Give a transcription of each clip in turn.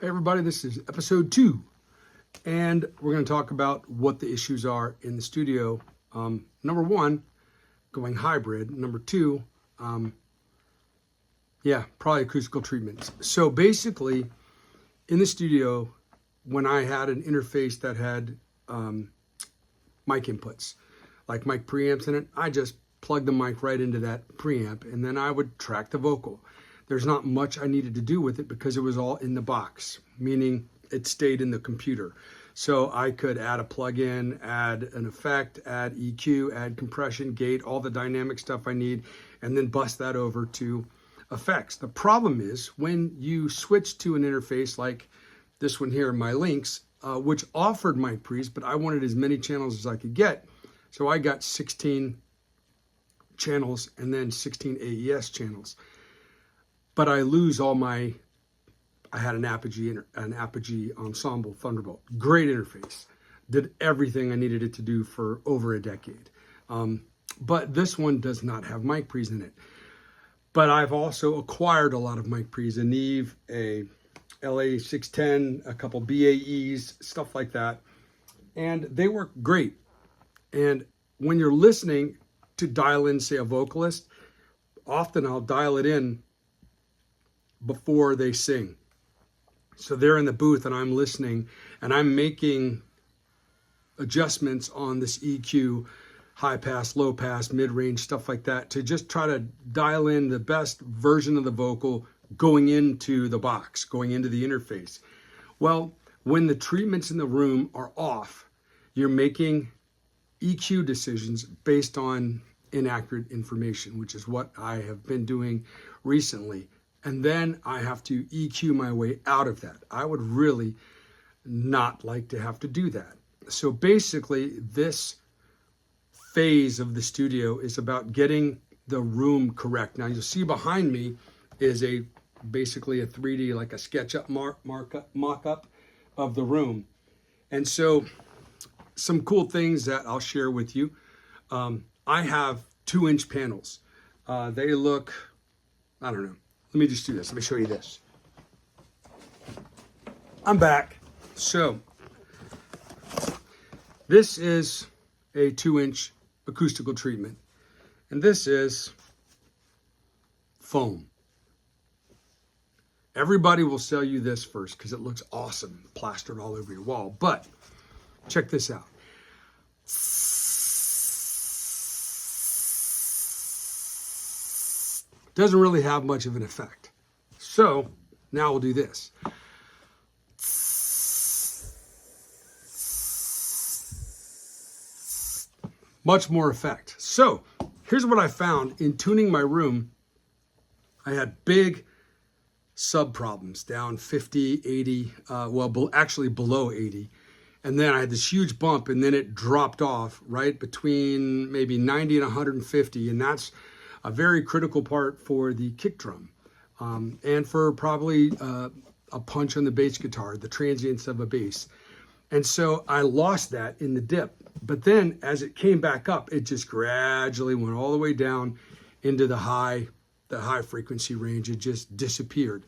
Hey everybody, this is episode 2, and we're going to talk about what the issues are in the studio. Number 1, going hybrid. Number 2, probably acoustical treatments. So basically, in the studio, when I had an interface that had mic inputs, like mic preamps in it, I just plugged the mic right into that preamp, and then I would track the vocal. There's not much I needed to do with it because it was all in the box, meaning it stayed in the computer. So I could add a plug-in, add an effect, add EQ, add compression, gate, all the dynamic stuff I need, and then bust that over to effects. The problem is when you switch to an interface like this one here, my Lynx, which offered mic pre's, but I wanted as many channels as I could get. So I got 16 channels and then 16 AES channels. But I lose all my, I had an Apogee Ensemble Thunderbolt. Great interface. Did everything I needed it to do for over a decade. But this one does not have mic pre's in it. But I've also acquired a lot of mic pre's, a Neve, a LA610, a couple BAEs, stuff like that. And they work great. And when you're listening to dial in, say, a vocalist, often I'll dial it in before they sing. So they're in the booth and I'm listening and I'm making adjustments on this EQ, high pass, low pass, mid range, stuff like that, to just try to dial in the best version of the vocal going into the box, going into the interface. Well, when the treatments in the room are off, you're making EQ decisions based on inaccurate information, which is what I have been doing recently. And then I have to EQ my way out of that. I would really not like to have to do that. So basically, this phase of the studio is about getting the room correct. Now you'll see behind me is basically a 3D, like a SketchUp mock-up of the room. And so some cool things that I'll share with you. I have 2-inch panels. They look, I don't know. Let me just do this. Let me show you this. I'm back. So this is a 2-inch acoustical treatment. And this is foam. Everybody will sell you this first because it looks awesome, plastered all over your wall. But check this out. Doesn't really have much of an effect. So now we'll do this. Much more effect. So here's what I found in tuning my room. I had big sub problems, down 50, 80, actually below 80. And then I had this huge bump and then it dropped off right between maybe 90 and 150. And that's a very critical part for the kick drum, and for probably a punch on the bass guitar, the transients of a bass. And so I lost that in the dip. But then as it came back up, it just gradually went all the way down into the high frequency range. It just disappeared.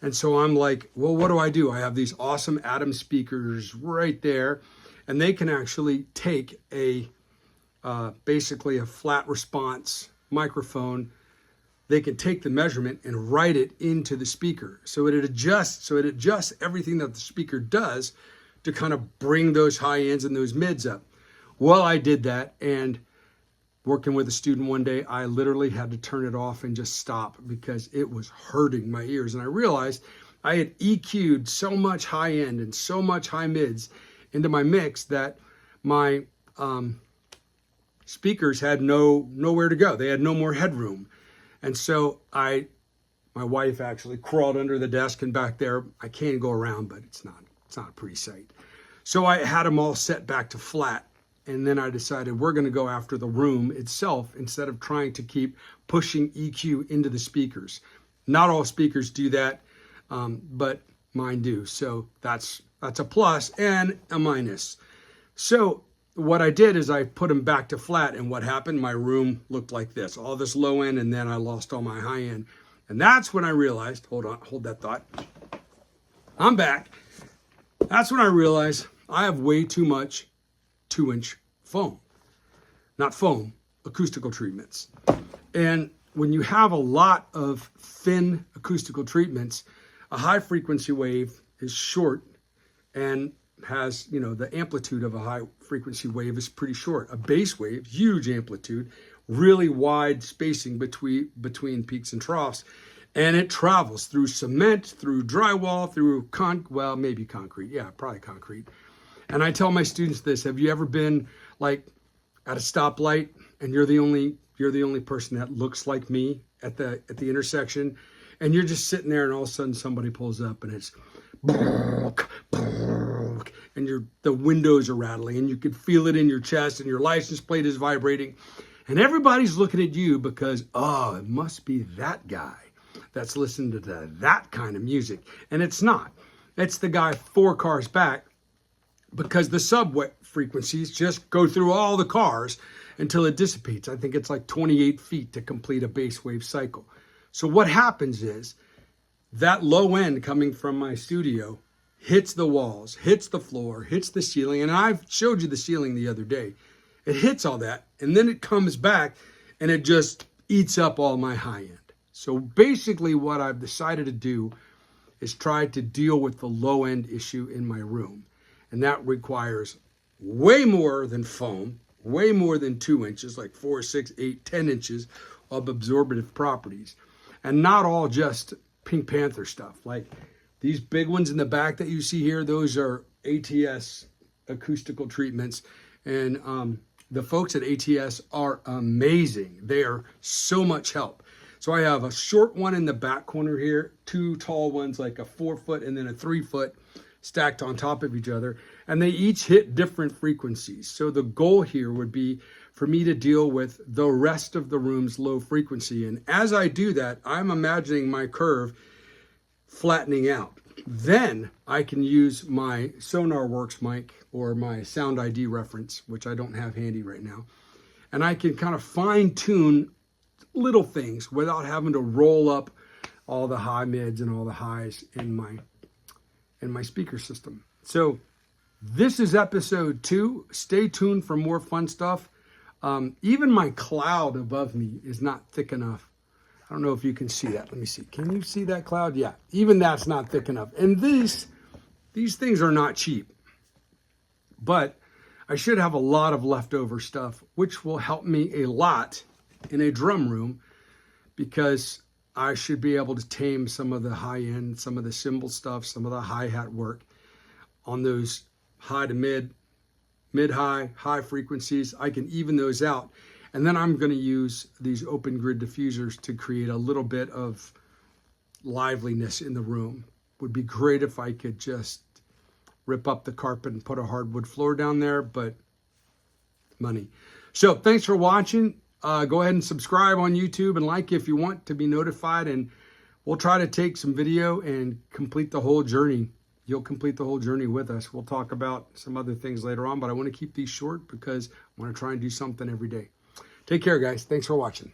And so I'm like, well, what do? I have these awesome Atom speakers right there, and they can actually take basically a flat response microphone. They can take the measurement and write it into the speaker. So it adjusts everything that the speaker does to kind of bring those high ends and those mids up. Well, I did that, and working with a student one day, I literally had to turn it off and just stop because it was hurting my ears. And I realized I had EQ'd so much high end and so much high mids into my mix that my speakers had nowhere to go. They had no more headroom. And so my wife actually crawled under the desk and back there. I can go around, but it's not a pretty sight. So I had them all set back to flat. And then I decided we're going to go after the room itself instead of trying to keep pushing EQ into the speakers. Not all speakers do that, but mine do. So that's a plus and a minus. So what I did is I put them back to flat, and what happened? My room looked like this, all this low end, and then I lost all my high end. And that's when I realized, hold that thought. I'm back. That's when I realized I have way too much 2-inch foam. Not foam, acoustical treatments. And when you have a lot of thin acoustical treatments, a high frequency wave is short and has, you know, the amplitude of a high frequency wave is pretty short. A bass wave, huge amplitude, really wide spacing between peaks and troughs. And it travels through cement, through drywall, through maybe concrete. Yeah, probably concrete. And I tell my students this: have you ever been like at a stoplight and you're the only person that looks like me at the intersection, and you're just sitting there, and all of a sudden somebody pulls up and it's and the windows are rattling and you can feel it in your chest and your license plate is vibrating and everybody's looking at you because, oh, it must be that guy that's listening to that kind of music. And it's not. It's the guy 4 cars back, because the sub frequencies just go through all the cars until it dissipates. I think it's like 28 feet to complete a bass wave cycle. So what happens is that low end coming from my studio hits the walls, hits the floor, hits the ceiling. And I've showed you the ceiling the other day. It hits all that, and then it comes back and it just eats up all my high end. So basically what I've decided to do is try to deal with the low end issue in my room. And that requires way more than foam, way more than 2 inches, like 4, 6, 8, 10 inches of absorbative properties. And not all just Pink Panther stuff. Like these big ones in the back that you see here, those are ATS acoustical treatments. And the folks at ATS are amazing. They are so much help. So I have a short one in the back corner here, 2 tall ones, like a 4 foot and then a 3 foot stacked on top of each other. And they each hit different frequencies. So the goal here would be for me to deal with the rest of the room's low frequency. And as I do that, I'm imagining my curve flattening out. Then I can use my SonarWorks mic or my Sound ID reference, which I don't have handy right now. And I can kind of fine tune little things without having to roll up all the high mids and all the highs in my speaker system. So this is episode 2. Stay tuned for more fun stuff. Even my cloud above me is not thick enough. I don't know if you can see that. Let me see. Can you see that cloud? Yeah, even that's not thick enough. And these things are not cheap. But I should have a lot of leftover stuff, which will help me a lot in a drum room, because I should be able to tame some of the high end, some of the cymbal stuff, some of the hi-hat work on those high to mid-high, high frequencies. I can even those out. And then I'm going to use these open grid diffusers to create a little bit of liveliness in the room. Would be great if I could just rip up the carpet and put a hardwood floor down there, but money. So thanks for watching. Go ahead and subscribe on YouTube and like if you want to be notified. And we'll try to take some video and complete the whole journey. You'll complete the whole journey with us. We'll talk about some other things later on, but I want to keep these short because I want to try and do something every day. Take care, guys. Thanks for watching.